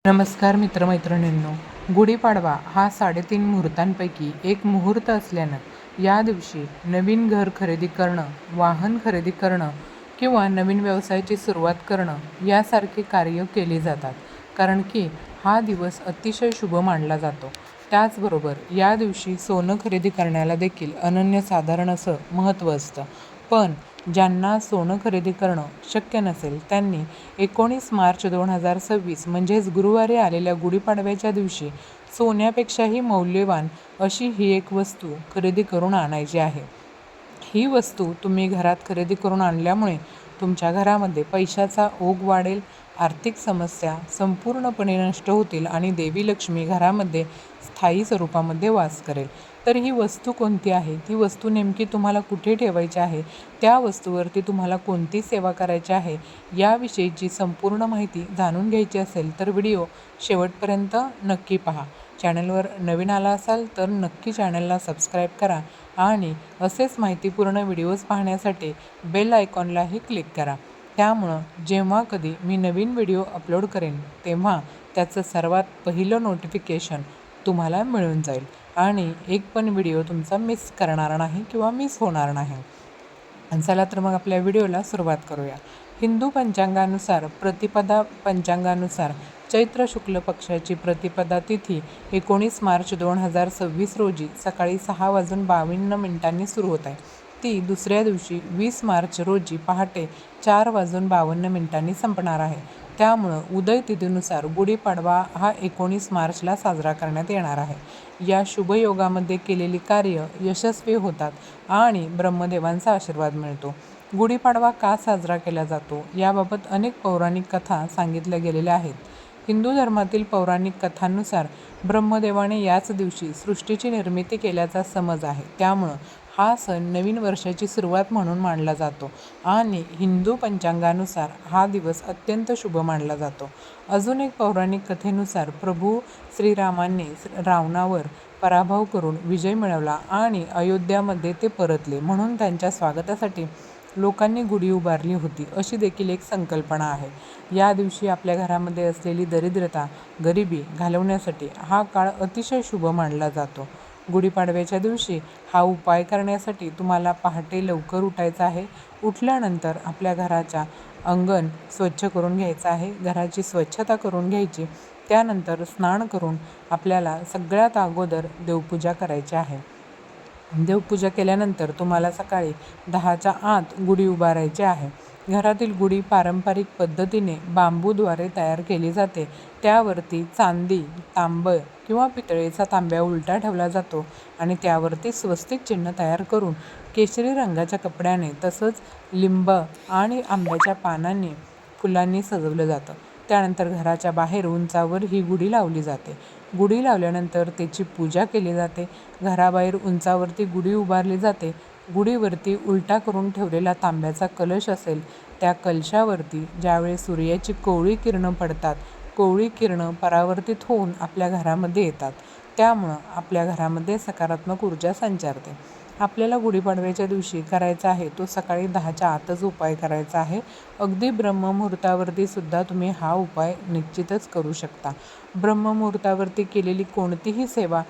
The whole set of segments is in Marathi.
नमस्कार मित्रमैत्रिणींनो. गुढीपाडवा हा 3.5 मुहूर्तांपैकी एक मुहूर्त असल्यानं या दिवशी नवीन घर खरेदी करणं, वाहन खरेदी करणं किंवा नवीन व्यवसायाची सुरुवात करणं यासारखे कार्य केली जातात. कारण की हा दिवस अतिशय शुभ मानला जातो. त्याचबरोबर या दिवशी सोनं खरेदी करण्याला देखील अनन्यसाधारण असं महत्त्व असतं. पण ज्यांना सोनं खरेदी करणं शक्य नसेल त्यांनी 19 मार्च 2026 म्हणजेच गुरुवारी आलेल्या गुढीपाडव्याच्या दिवशी सोन्यापेक्षाही मौल्यवान अशी ही एक वस्तू खरेदी करून आणायची आहे. ही वस्तू तुम्ही घरात खरेदी करून आणल्यामुळे तुमच्या घरामध्ये पैशाचा ओघ वाढेल, आर्थिक समस्या संपूर्णपणे नष्ट होतील आणि देवी लक्ष्मी घरामध्ये स्थायी स्वरूपामध्ये वास करेल. तर ही वस्तू कोणती आहे, ती वस्तू नेमकी तुम्हाला कुठे ठेवायची आहे, त्या वस्तूवरती तुम्हाला कोणती सेवा करायची आहे, याविषयीची संपूर्ण माहिती जाणून घ्यायची असेल तर व्हिडिओ शेवटपर्यंत नक्की पहा. चॅनलवर नवीन आला असाल तर नक्की चॅनलला सबस्क्राईब करा आणि असेच माहितीपूर्ण व्हिडिओज पाहण्यासाठी बेल आयकॉनलाही क्लिक करा. त्यामुळं जेव्हा कधी मी नवीन व्हिडिओ अपलोड करेन तेव्हा त्याचं सर्वात पहिलं नोटिफिकेशन तुम्हाला मिळून जाईल आणि एक पण व्हिडिओ तुमचा मिस करणार नाही किंवा मिस होणार नाही. चला तर मग आपल्या व्हिडिओला सुरुवात करूया. हिंदू पंचांगानुसार प्रतिपदा पंचांगानुसार चैत्र शुक्ल पक्षाची प्रतिपदा तिथी 19 मार्च 2026 रोजी सकाळी 6:52 सुरू होत आहे. ती दुसऱ्या दिवशी 20 मार्च रोजी पहाटे 4:52 संपणार आहे. त्यामुळं उदय तिथीनुसार गुढीपाडवा हा 19 मार्चला साजरा करण्यात येणार आहे. या शुभयोगामध्ये केलेली कार्य यशस्वी होतात आणि ब्रह्मदेवांचा आशीर्वाद मिळतो. गुढीपाडवा का साजरा केला जातो याबाबत अनेक पौराणिक कथा सांगितल्या गेलेल्या आहेत. हिंदू धर्मातील पौराणिक कथांनुसार ब्रह्मदेवाने याच दिवशी सृष्टीची निर्मिती केल्याचा समज आहे. त्यामुळं हा सण नवीन वर्षाची सुरुवात म्हणून मानला जातो आणि हिंदू पंचांगानुसार हा दिवस अत्यंत शुभ मानला जातो. अजून एक पौराणिक कथेनुसार प्रभू श्रीरामांनी रावणावर पराभव करून विजय मिळवला आणि अयोध्यामध्ये ते परतले, म्हणून त्यांच्या स्वागतासाठी लोकांनी गुढी उभारली होती, अशी देखील एक संकल्पना आहे. या दिवशी आपल्या घरामध्ये असलेली दरिद्रता, गरिबी घालवण्यासाठी हा काळ अतिशय शुभ मानला जातो. गुढीपाडव्याच्या दिवशी हा उपाय करण्यासाठी तुम्हाला पहाटे लवकर उठायचं आहे. उठल्यानंतर आपल्या घराच्या अंगण स्वच्छ करून घ्यायचं आहे, घराची स्वच्छता करून घ्यायची. त्यानंतर स्नान करून आपल्याला सगळ्यात अगोदर देवपूजा करायची आहे. देवपूजा केल्यानंतर तुम्हाला सकाळी 10च्या आत गुढी उभारायची आहे. घरातील गुढी पारंपरिक पद्धतीने बांबूद्वारे तयार केली जाते. त्यावरती चांदी, तांबं किंवा पितळेचा तांब्या उलटा ठेवला जातो आणि त्यावरती स्वस्तिक चिन्ह तयार करून केशरी रंगाच्या कपड्याने तसंच लिंब आणि आंब्याच्या पानांनी फुलांनी सजवलं जातं. त्यानंतर घराच्या बाहेर उंचावर ही गुढी लावली जाते. गुढी लावल्यानंतर त्याची पूजा केली जाते. घराबाहेर उंचावरती गुढी उभारली जाते. गुढीवरती उलटा करून ठेवलेला तांब्याचा कलश असेल, त्या कलशावरती ज्यावेळी सूर्याची कोवळी किरणं पडतात, कोवळी किरणं परावर्तित होऊन आपल्या घरामध्ये येतात. त्यामुळं आपल्या घरामध्ये सकारात्मक ऊर्जा संचारते. आपल्याला गुढीपाडव्याच्या दिवशी करायचा आहे तो सकाळी 10च्या आतच उपाय करायचा आहे. अगदी ब्रह्ममुहूर्तावरती सुद्धा तुम्ही हा उपाय निश्चितच करू शकता. ब्रह्ममुहूर्तावरती केलेली कोणतीही सेवा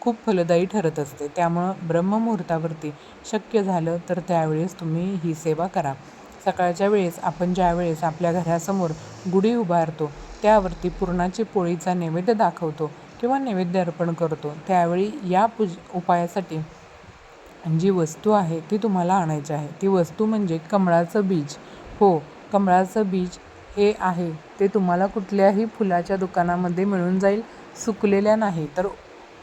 खूप फलदायी ठरत असते. त्यामुळं ब्रह्ममुहूर्तावरती शक्य झालं तर त्यावेळेस तुम्ही ही सेवा करा. सकाळच्या वेळेस आपण ज्यावेळेस आपल्या घरासमोर गुढी उभारतो त्यावरती पुरणाची पोळीचा नैवेद्य दाखवतो किंवा नैवेद्य अर्पण करतो, त्यावेळी या उपायासाठी जी वस्तू आहे ती तुम्हाला आणायची आहे. ती वस्तू म्हणजे कमळाचं बीज. हो, कमळाचं बीज हे आहे ते तुम्हाला कुठल्याही फुलाच्या दुकानामध्ये मिळून जाईल. सुकलेल्या नाही तर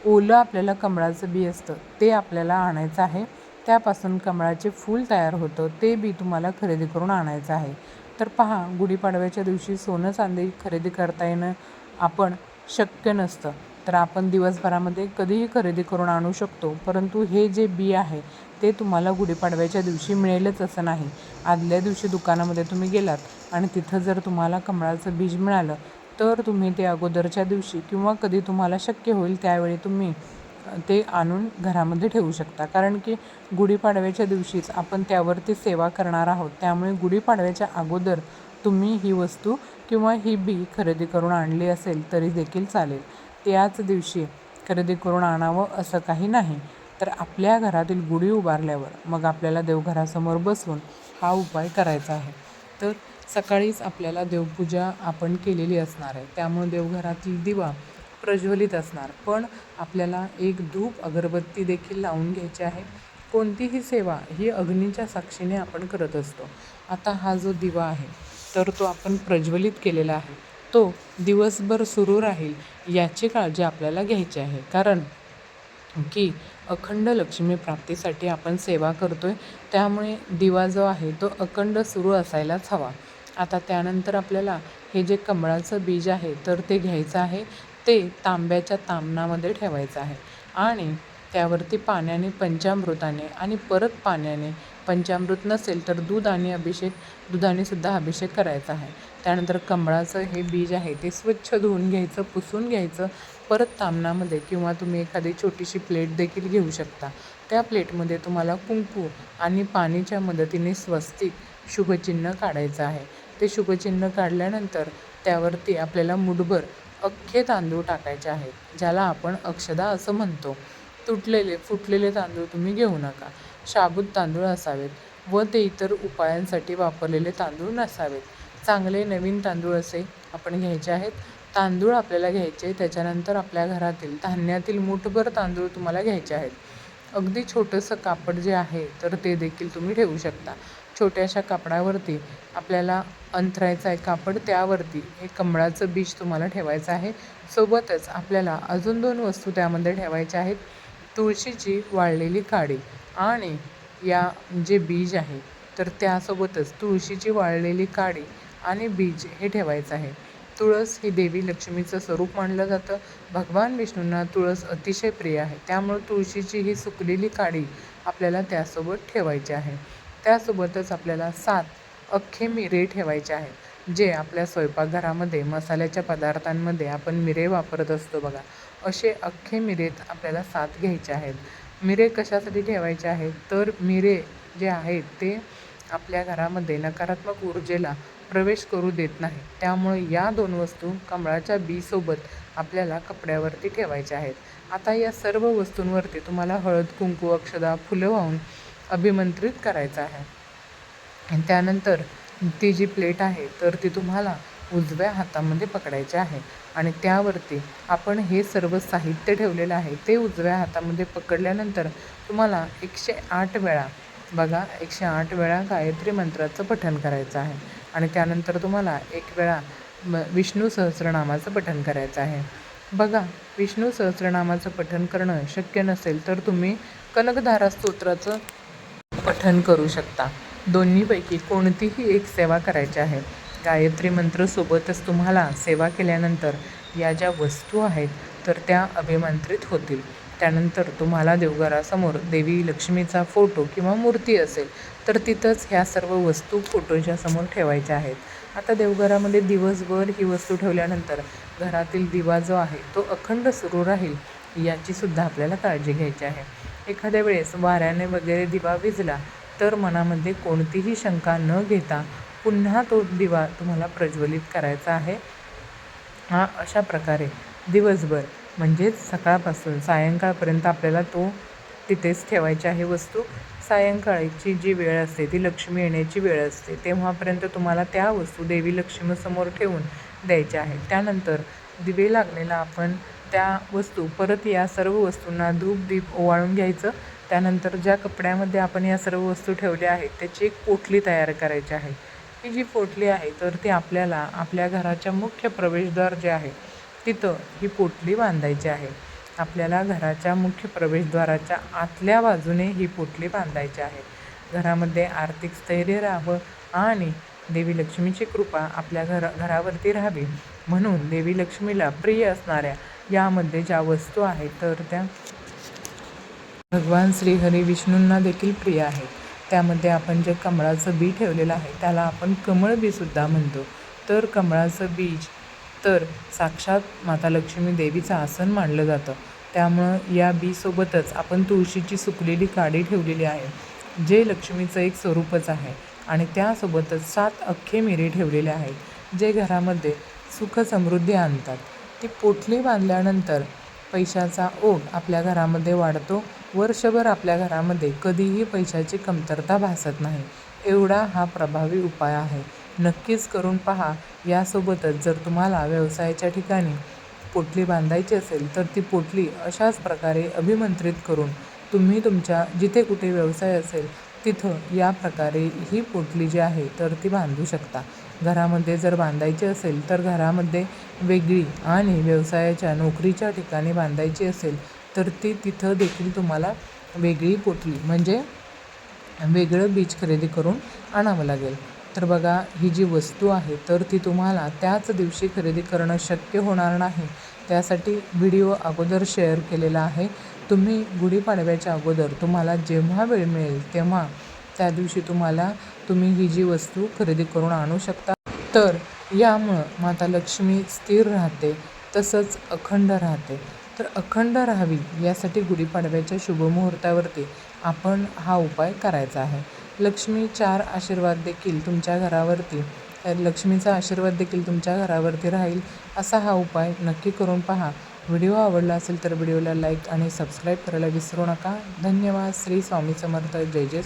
ओलं आपल्याला कमळाचं बी असतं ते आपल्याला आणायचं आहे. त्यापासून कमळाचे फूल तयार होतं, ते बी तुम्हाला खरेदी करून आणायचं आहे. तर पहा, गुढीपाडव्याच्या दिवशी सोनं चांदी खरेदी करता येणं आपण शक्य नसतं, तर आपण दिवसभरामध्ये कधीही खरेदी करून आणू शकतो. परंतु हे जे बी आहे ते तुम्हाला गुढीपाडव्याच्या दिवशी मिळेलच असं नाही. आदल्या दिवशी दुकानामध्ये तुम्ही गेलात आणि तिथं जर तुम्हाला कमळाचं बीज मिळालं तर तुम्ही ते अगोदरच्या दिवशी किंवा कधी तुम्हाला शक्य होईल त्यावेळी तुम्ही ते आणून घरामध्ये ठेवू शकता. कारण की गुढीपाडव्याच्या दिवशीच आपण त्यावरती सेवा करणार आहोत. त्यामुळे गुढीपाडव्याच्या अगोदर तुम्ही ही वस्तू किंवा ही बी खरेदी करून आणली असेल तरी देखील चालेल. याच दिवशी खरेदी करून आणावं असं काही नाही. तर आपल्या घरातील गुढी उभारल्यावर मग आपल्याला देवघरासमोर बसून हा उपाय करायचा आहे. तर सकाळीच आपल्याला देवपूजा आपण केलेली असणार आहे, त्यामुळे देवघरातील दिवा प्रज्वलित असणार. पण आपल्याला एक धूप अगरबत्ती देखील लावून घ्यायची आहे. कोणतीही सेवा ही अग्नीच्या साक्षीने आपण करत असतो. आता हा जो दिवा आहे तर तो आपण प्रज्वलित केलेला आहे, तो दिवसभर सुरू राहील याची काळजी आपल्याला घ्यायची आहे. कारण की अखंड लक्ष्मी प्राप्तीसाठी आपण सेवा करतोय, त्यामुळे दिवा जो आहे तो अखंड सुरू असायलाच हवा. आता त्यानंतर आपल्याला हे जे कमळाचं बीज आहे तर ते घ्यायचं आहे. ते तांब्याच्या तामणामध्ये ठेवायचं आहे आणि त्यावरती पाण्याने पंचामृताने आणि परत पाण्याने, पंचामृत नसेल तर दूध आणि दुधाने सुद्धा अभिषेक करायचा आहे. त्यानंतर कमळाचं हे बीज आहे ते स्वच्छ धुवून घ्यायचं, पुसून घ्यायचं. परत तामणामध्ये किंवा तुम्ही एखादी छोटीशी प्लेट देखील घेऊ शकता. त्या प्लेटमध्ये तुम्हाला कुंकू आणि पाणीच्या मदतीने स्वस्तिक शुभचिन्ह काढायचं आहे. ते शुभचिन्ह काढल्यानंतर त्यावरती आपल्याला मुठभर अख्खे तांदूळ टाकायचे आहेत, ज्याला आपण अक्षदा असं म्हणतो. तुटलेले फुटलेले तांदूळ तुम्ही घेऊ नका. शाबूत तांदूळ असावेत व ते इतर उपायांसाठी वापरलेले तांदूळ नसावेत. चांगले नवीन तांदूळ असे आपण घ्यायचे आहेत. तांदूळ आपल्याला घ्यायचे, त्याच्यानंतर आपल्या घरातील धान्यातील मुठभर तांदूळ तुम्हाला घ्यायचे आहेत. अगदी छोटंसं कापड जे आहे तर ते देखील तुम्ही ठेवू शकता. छोट्याशा कापडावरती आपल्याला अंथरायचं आहे कापड, त्यावरती हे कमळाचं बीज तुम्हाला ठेवायचं आहे. सोबतच आपल्याला अजून 2 वस्तू त्यामध्ये ठेवायच्या आहेत. तुळशीची वाळलेली काडी आणि या जे बीज आहे तर त्यासोबतच तुळशीची वाळलेली काडी आणि बीज हे ठेवायचं आहे. तुळस ही देवी लक्ष्मीचं स्वरूप मानलं जातं. भगवान विष्णूंना तुळस अतिशय प्रिय आहे, त्यामुळे तुळशीची ही सुकलेली काडी आपल्याला त्यासोबत ठेवायची आहे. त्यासोबतच आपल्याला 7 अख्खे मिरे ठेवायचे आहेत, जे आपल्या स्वयंपाकघरामध्ये मसाल्याच्या पदार्थांमध्ये आपण मिरे वापरत असतो बघा, असे अख्खे मिरेत आपल्याला 7 घ्यायचे आहेत. मिरे कशासाठी ठेवायचे आहेत तर मिरे जे आहेत ते आपल्या घरामध्ये नकारात्मक ऊर्जेला प्रवेश करू देत नाही. त्यामुळे या 2 वस्तू कमळाच्या बीसोबत आपल्याला कपड्यावरती ठेवायच्या आहेत. आता या सर्व वस्तूंवरती तुम्हाला हळद, कुंकू, अक्षदा, फुलं वाहून अभिमंत्रित करायचं आहे. आणि त्यानंतर ती जी प्लेट आहे तर ती तुम्हाला उजव्या हातामध्ये पकडायची आहे आणि त्यावरती आपण हे सर्व साहित्य ठेवलेलं आहे ते उजव्या हातामध्ये पकडल्यानंतर तुम्हाला 108 वेळा, बघा 108 वेळा गायत्री मंत्राचं पठण करायचं आहे आणि त्यानंतर तुम्हाला 1 वेळा विष्णू सहस्रनामाचं पठण करायचं आहे. बघा, विष्णू सहस्रनामाचं पठण करणं शक्य नसेल तर तुम्ही कनकधारा स्तोत्राचं पठण करू शकता. दोन्हीपैकी कोणतीही एक सेवा करायची आहे. गायत्री मंत्रसोबतच तुम्हाला सेवा केल्यानंतर या ज्या वस्तू आहेत तर त्या अभिमंत्रित होतील. त्यानंतर तुम्हाला देवघरासमोर देवी लक्ष्मीचा फोटो किंवा मूर्ती असेल तर तिथंच ह्या सर्व वस्तू फोटोच्या समोर ठेवायच्या आहेत. आता देवघरामध्ये दिवसभर ही वस्तू ठेवल्यानंतर घरातील दिवा जो आहे तो अखंड सुरू राहील याचीसुद्धा आपल्याला काळजी घ्यायची आहे. एखाद्या वेळेस वाऱ्याने वगैरे दिवा विझला तर मनामध्ये कोणतीही शंका न घेता पुन्हा तो दिवा तुम्हाला प्रज्वलित करायचा आहे. हा अशा प्रकारे दिवसभर म्हणजेच सकाळपासून सायंकाळपर्यंत आपल्याला तो तिथेच ठेवायची आहे वस्तू. सायंकाळची जी वेळ असते ती लक्ष्मी येण्याची वेळ असते, तेव्हापर्यंत तुम्हाला त्या वस्तू देवी लक्ष्मीसमोर ठेवून द्यायच्या आहेत. त्यानंतर दिवे लागलेला आपण त्या वस्तू परत या सर्व वस्तूंना धूप दीप ओवाळून घ्यायचं. त्यानंतर ज्या कपड्यामध्ये आपण या सर्व वस्तू ठेवल्या आहेत त्याची एक पोटली तयार करायची आहे. ही जी पोटली आहे तर ती आपल्याला आपल्या घराच्या मुख्य प्रवेशद्वार जे आहे तिथं ही पोटली बांधायची आहे. आपल्याला घराच्या मुख्य प्रवेशद्वाराच्या आतल्या बाजूने ही पोटली बांधायची आहे. घरामध्ये आर्थिक स्थैर्य राहावं आणि देवी लक्ष्मीची कृपा आपल्या घरावरती राहावी म्हणून देवी लक्ष्मीला प्रिय असणाऱ्या यामध्ये ज्या वस्तू आहेत तर त्या भगवान श्रीहरी विष्णूंना देखील प्रिय आहेत. त्यामध्ये आपण जे कमळाचं बी ठेवलेलं आहे त्याला आपण कमळ बीसुद्धा म्हणतो. तर कमळाचं बीज तर साक्षात माता लक्ष्मी देवीचं आसन मानलं जातं. त्यामुळं या बीसोबतच आपण तुळशीची सुकलेली काडी ठेवलेली आहे, जे लक्ष्मीचं एक स्वरूपच आहे. आणि त्यासोबतच 7 अख्खे मिरी ठेवलेले आहेत, जे घरामध्ये सुख समृद्धी आणतात. ती पोटली बांधल्यानंतर पैशाचा ओघ आपल्या घरामध्ये वाढतो. वर्षभर आपल्या घरामध्ये कधीही पैशाची कमतरता भासत नाही. एवढा हा प्रभावी उपाय आहे. नक्कीच करून पहा. यासोबतच जर तुम्हाला व्यवसायाच्या ठिकाणी पोटली बांधायची असेल, तर ती पोटली अशाच प्रकारे अभिमंत्रित करून तुम्ही तुमच्या जिथे कुठे व्यवसाय असेल तिथं या प्रकारे ही पोटली जी आहे तर ती बांधू शकता. घरामध्ये जर बांधायची असेल तर घरामध्ये वेगळी आणि व्यवसायाच्या नोकरीच्या ठिकाणी बांधायची असेल तर ती तिथं देखील तुम्हाला वेगळी पोटली म्हणजे वेगळं बीज खरेदी करून आणावं लागेल. तर बघा, ही जी वस्तू आहे तर ती तुम्हाला त्याच दिवशी खरेदी करणं शक्य होणार नाही. त्यासाठी व्हिडिओ अगोदर शेअर केलेला आहे. तुम्ही गुढीपाडव्याच्या अगोदर तुम्हाला जेव्हा वेळ मिळेल तेव्हा त्या दिवशी तुम्ही ही जी वस्तू खरेदी करून आणू शकता. तर यामुळं माता लक्ष्मी स्थिर राहते, तसंच अखंड राहते. तर अखंड राहावी यासाठी गुढीपाडव्याच्या शुभमुहूर्तावरती आपण हा उपाय करायचा आहे. लक्ष्मीचा आशीर्वाद देखील तुमच्या घरावरती राहील. असा हा उपाय नक्की करून पहा. व्हिडिओ आवडला असेल तर व्हिडिओला लाईक आणि सबस्क्राईब करायला विसरू नका. धन्यवाद. श्री स्वामी समर्थ. जय जय